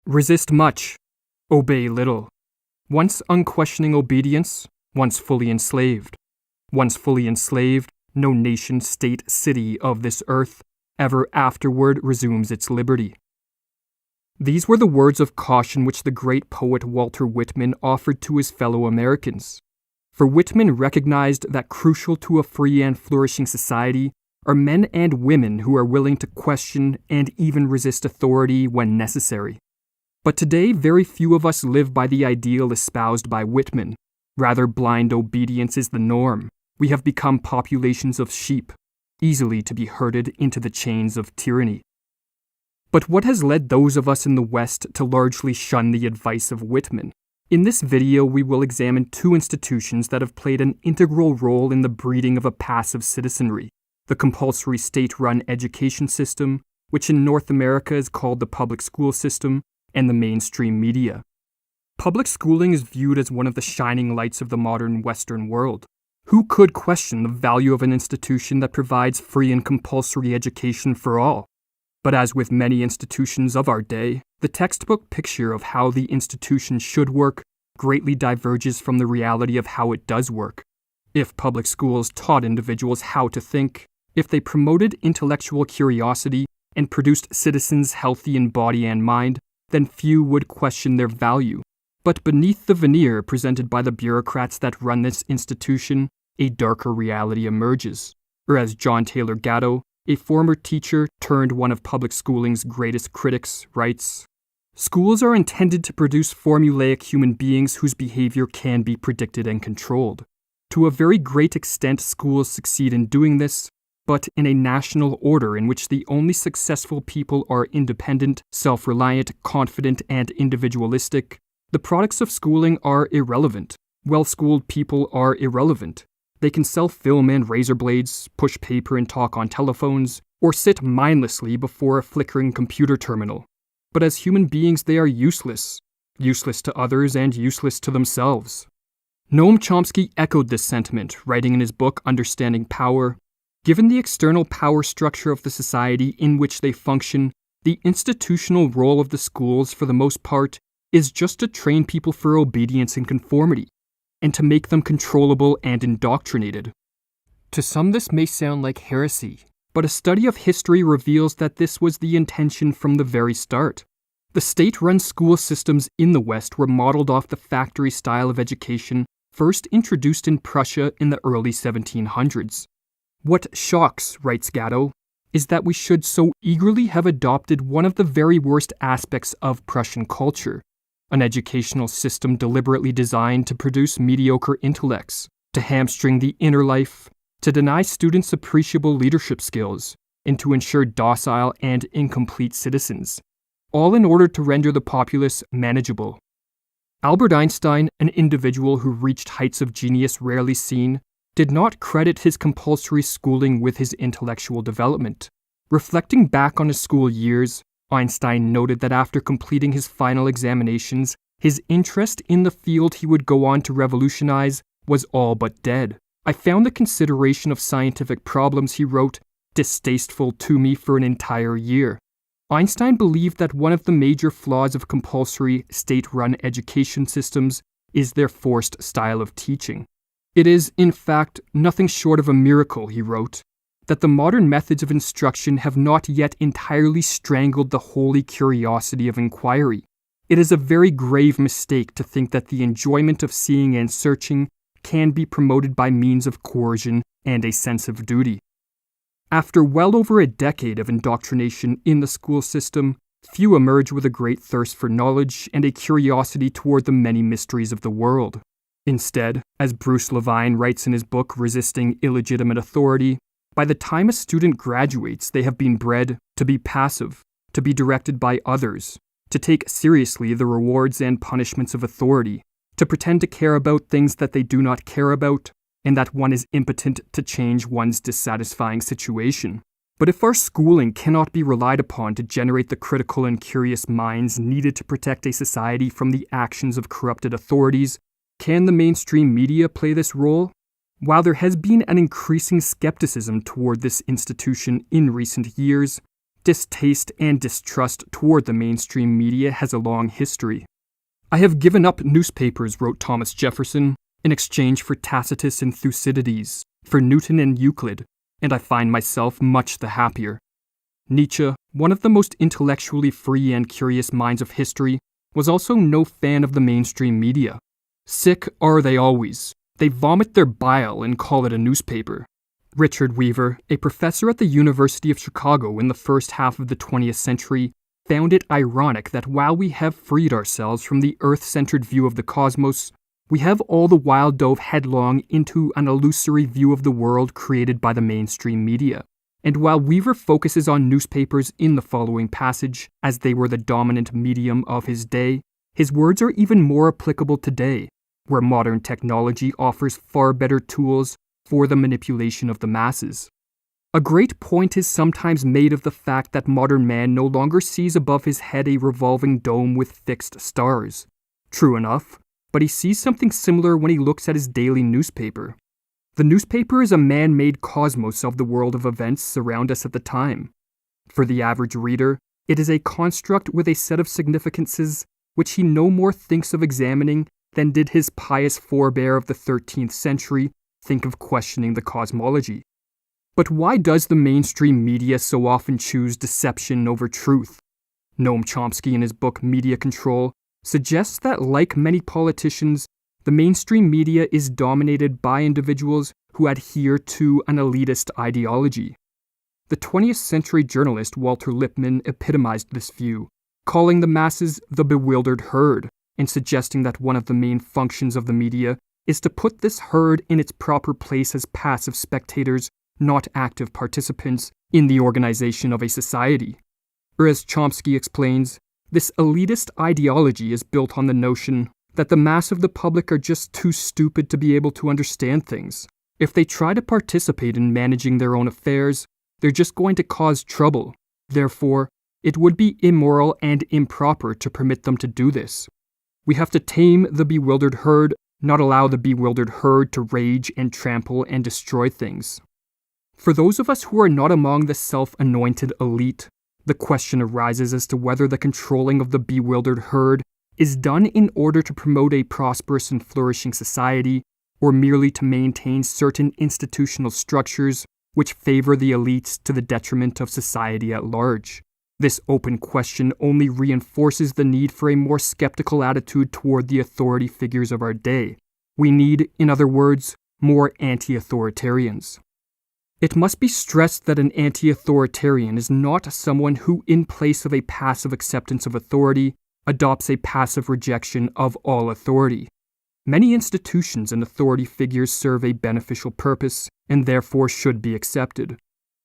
Resist much, obey little. Once unquestioning obedience, once fully enslaved. Once fully enslaved, no nation, state, city of this earth ever afterward resumes its liberty. These were the words of caution which the great poet Walter Whitman offered to his fellow Americans. For Whitman recognized that crucial to a free and flourishing society are men and women who are willing to question and even resist authority when necessary. But today, very few of us live by the ideal espoused by Whitman. Rather, blind obedience is the norm. We have become populations of sheep, easily to be herded into the chains of tyranny. But what has led those of us in the West to largely shun the advice of Whitman? In this video, we will examine two institutions that have played an integral role in the breeding of a passive citizenry: the compulsory state-run education system, which in North America is called the public school system, and the mainstream media. Public schooling is viewed as one of the shining lights of the modern Western world. Who could question the value of an institution that provides free and compulsory education for all? But as with many institutions of our day, the textbook picture of how the institution should work greatly diverges from the reality of how it does work. If public schools taught individuals how to think, if they promoted intellectual curiosity and produced citizens healthy in body and mind, then few would question their value. But beneath the veneer presented by the bureaucrats that run this institution, a darker reality emerges. Or as John Taylor Gatto, a former teacher turned one of public schooling's greatest critics, writes, "Schools are intended to produce formulaic human beings whose behavior can be predicted and controlled. To a very great extent, schools succeed in doing this, but in a national order in which the only successful people are independent, self-reliant, confident, and individualistic, the products of schooling are irrelevant. Well-schooled people are irrelevant. They can sell film and razor blades, push paper and talk on telephones, or sit mindlessly before a flickering computer terminal. But as human beings, they are useless to others and useless to themselves." Noam Chomsky echoed this sentiment, writing in his book Understanding Power, "Given the external power structure of the society in which they function, the institutional role of the schools, for the most part, is just to train people for obedience and conformity, and to make them controllable and indoctrinated." To some this may sound like heresy, but a study of history reveals that this was the intention from the very start. The state-run school systems in the West were modeled off the factory style of education first introduced in Prussia in the early 1700s. "What shocks," writes Gatto, "is that we should so eagerly have adopted one of the very worst aspects of Prussian culture, an educational system deliberately designed to produce mediocre intellects, to hamstring the inner life, to deny students appreciable leadership skills, and to ensure docile and incomplete citizens, all in order to render the populace manageable." Albert Einstein, an individual who reached heights of genius rarely seen, did not credit his compulsory schooling with his intellectual development. Reflecting back on his school years, Einstein noted that after completing his final examinations, his interest in the field he would go on to revolutionize was all but dead. "I found the consideration of scientific problems," he wrote, "distasteful to me for an entire year." Einstein believed that one of the major flaws of compulsory, state-run education systems is their forced style of teaching. "It is, in fact, nothing short of a miracle," he wrote, "that the modern methods of instruction have not yet entirely strangled the holy curiosity of inquiry. It is a very grave mistake to think that the enjoyment of seeing and searching can be promoted by means of coercion and a sense of duty." After well over a decade of indoctrination in the school system, few emerge with a great thirst for knowledge and a curiosity toward the many mysteries of the world. Instead, as Bruce Levine writes in his book Resisting Illegitimate Authority, by the time a student graduates, they have been bred to be passive, to be directed by others, to take seriously the rewards and punishments of authority, to pretend to care about things that they do not care about, and that one is impotent to change one's dissatisfying situation. But if our schooling cannot be relied upon to generate the critical and curious minds needed to protect a society from the actions of corrupted authorities, can the mainstream media play this role? While there has been an increasing skepticism toward this institution in recent years, Distaste and distrust toward the mainstream media has a long history. "I have given up newspapers," wrote Thomas Jefferson, "in exchange for Tacitus and Thucydides, for Newton and Euclid, and I find myself much the happier." Nietzsche, one of the most intellectually free and curious minds of history, was also no fan of the mainstream media. "Sick are they always. They vomit their bile and call it a newspaper." Richard Weaver, a professor at the University of Chicago in the first half of the 20th century, found it ironic that while we have freed ourselves from the earth-centered view of the cosmos, we have all the while dove headlong into an illusory view of the world created by the mainstream media. And while Weaver focuses on newspapers in the following passage, as they were the dominant medium of his day, his words are even more applicable today, where modern technology offers far better tools for the manipulation of the masses. A great point is sometimes made of the fact that modern man no longer sees above his head a revolving dome with fixed stars. True enough, but he sees something similar when he looks at his daily newspaper. The newspaper is a man-made cosmos of the world of events around us at the time. For the average reader, it is a construct with a set of significances which he no more thinks of examining than did his pious forebear of the 13th century think of questioning the cosmology. But why does the mainstream media so often choose deception over truth? Noam Chomsky, in his book Media Control, suggests that, like many politicians, the mainstream media is dominated by individuals who adhere to an elitist ideology. The 20th century journalist Walter Lippmann epitomized this view, calling the masses the bewildered herd, and suggesting that one of the main functions of the media is to put this herd in its proper place as passive spectators, not active participants, in the organization of a society. Or as Chomsky explains, this elitist ideology is built on the notion that the mass of the public are just too stupid to be able to understand things. If they try to participate in managing their own affairs, they're just going to cause trouble. Therefore, it would be immoral and improper to permit them to do this. We have to tame the bewildered herd, not allow the bewildered herd to rage and trample and destroy things. For those of us who are not among the self-anointed elite, the question arises as to whether the controlling of the bewildered herd is done in order to promote a prosperous and flourishing society, or merely to maintain certain institutional structures which favor the elites to the detriment of society at large. This open question only reinforces the need for a more skeptical attitude toward the authority figures of our day. We need, in other words, more anti-authoritarians. It must be stressed that an anti-authoritarian is not someone who, in place of a passive acceptance of authority, adopts a passive rejection of all authority. Many institutions and authority figures serve a beneficial purpose and therefore should be accepted.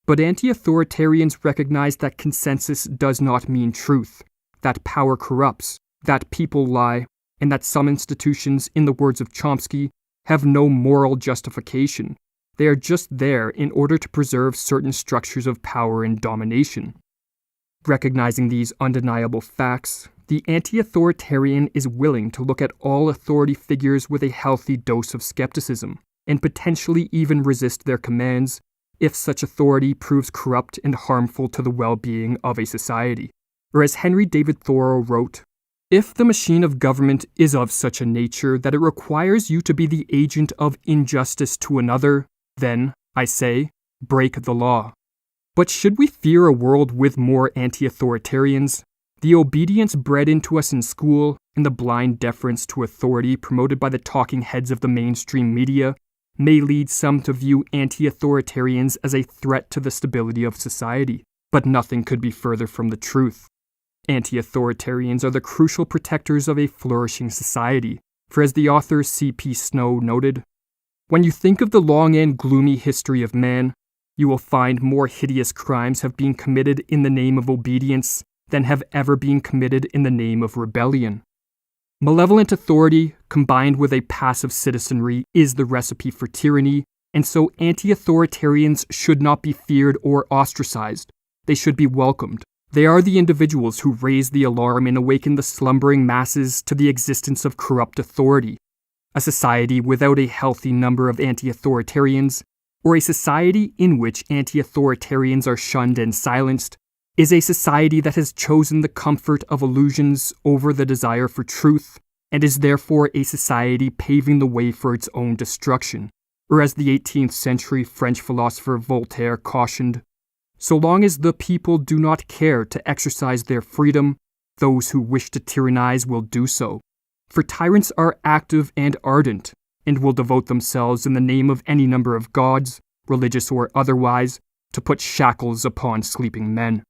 But anti-authoritarians recognize that consensus does not mean truth, that power corrupts, that people lie, and that some institutions, in the words of Chomsky, have no moral justification. They are just there in order to preserve certain structures of power and domination. Recognizing these undeniable facts, the anti-authoritarian is willing to look at all authority figures with a healthy dose of skepticism, and potentially even resist their commands if such authority proves corrupt and harmful to the well-being of a society. Or as Henry David Thoreau wrote, "If the machine of government is of such a nature that it requires you to be the agent of injustice to another, then, I say, break the law." But should we fear a world with more anti-authoritarians? The obedience bred into us in school and the blind deference to authority promoted by the talking heads of the mainstream media may lead some to view anti-authoritarians as a threat to the stability of society, but nothing could be further from the truth. Anti-authoritarians are the crucial protectors of a flourishing society, for as the author C.P. Snow noted, "When you think of the long and gloomy history of man, you will find more hideous crimes have been committed in the name of obedience than have ever been committed in the name of rebellion." Malevolent authority, combined with a passive citizenry, is the recipe for tyranny, and so anti-authoritarians should not be feared or ostracized. They should be welcomed. They are the individuals who raise the alarm and awaken the slumbering masses to the existence of corrupt authority. A society without a healthy number of anti-authoritarians, or a society in which anti-authoritarians are shunned and silenced, is a society that has chosen the comfort of illusions over the desire for truth, and is therefore a society paving the way for its own destruction. Or as the 18th century French philosopher Voltaire cautioned, so long as the people do not care to exercise their freedom, those who wish to tyrannize will do so. For tyrants are active and ardent, and will devote themselves in the name of any number of gods, religious or otherwise, to put shackles upon sleeping men.